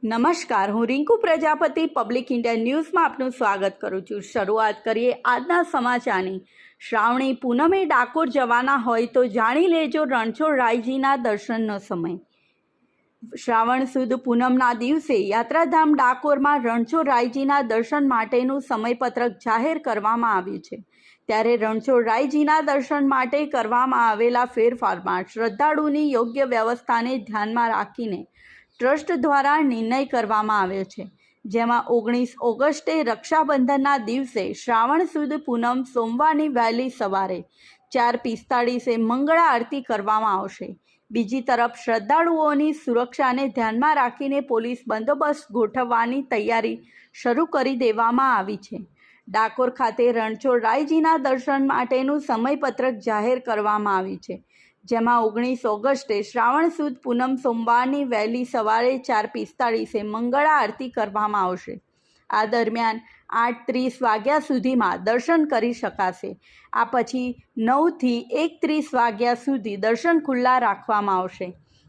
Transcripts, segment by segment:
નમસ્કાર, હું Rinku Prajapati public India ન્યૂઝમાં આપનું સ્વાગત કરું છું। શરૂઆત કરીએ આજના સમાચારની। શ્રાવણી પૂનમે ડાકોર જવાના હોય તો જાણી લેજો રણછોડરાયજીના દર્શનનો સમય। શ્રાવણ સુદ પૂનમના દિવસે યાત્રાધામ ડાકોરમાં રણછોડરાયજીના દર્શન માટેનું સમયપત્રક જાહેર કરવામાં આવ્યું છે। ત્યારે રણછોડરાયજીના દર્શન માટે કરવામાં આવેલા ફેરફારમાં શ્રદ્ધાળુની યોગ્ય વ્યવસ્થાને ધ્યાનમાં રાખીને ટ્રસ્ટ દ્વારા નિર્ણય કરવામાં આવ્યો છે, જેમાં 19 ઓગસ્ટે રક્ષાબંધનના દિવસે શ્રાવણ સુદ પૂનમ સોમવારની વહેલી સવારે 4:45 મંગળા આરતી કરવામાં આવશે। બીજી તરફ શ્રદ્ધાળુઓની સુરક્ષાને ધ્યાનમાં રાખીને પોલીસ બંદોબસ્ત ગોઠવવાની તૈયારી શરૂ કરી દેવામાં આવી છે। ડાકોર ખાતે રણછોડરાયજીના દર્શન માટેનું સમયપત્રક જાહેર કરવામાં આવ્યું છે, જેમાં 19 ઓગસ્ટે શ્રાવણ સુદ પૂનમ સોમવારની વહેલી સવારે 4:45 મંગળા આરતી કરવામાં આવશે। આ દરમિયાન 8:30 વાગ્યા સુધીમાં દર્શન કરી શકાશે। આ પછી 9 થી 1:30 વાગ્યા સુધી દર્શન ખુલ્લા રાખવામાં આવશે,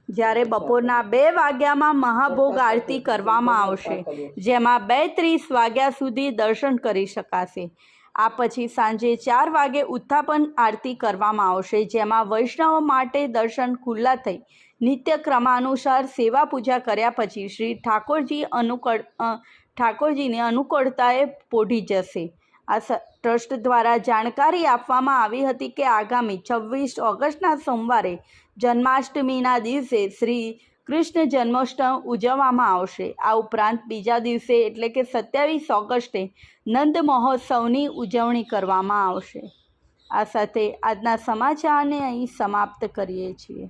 જ્યારે બપોરના 2 વાગ્યામાં મહાભોગ આરતી કરવામાં આવશે, જેમાં 2:30 વાગ્યા સુધી દર્શન કરી શકાશે। આ પછી સાંજે 4 વાગે ઉત્થાપન આરતી કરવામાં આવશે, જેમાં વૈષ્ણવો માટે દર્શન ખુલ્લા થઈ નિત્ય ક્રમાનુસાર સેવા પૂજા કર્યા પછી શ્રી ઠાકોરજીની અનુકૂળતાએ પોઢી જશે। આ ટ્રસ્ટ દ્વારા જાણકારી આપવામાં આવી હતી કે આગામી 26 ઓગસ્ટના સોમવારે જન્માષ્ટમીના દિવસે શ્રી કૃષ્ણ જન્મોત્સવ ઉજવવામાં આવશે। આ ઉપરાંત બીજા દિવસે એટલે કે 27 ઓગસ્ટે નંદ મહોત્સવની ઉજવણી કરવામાં આવશે। આ સાથે આજના સમાચારને અહીં સમાપ્ત કરીએ છીએ।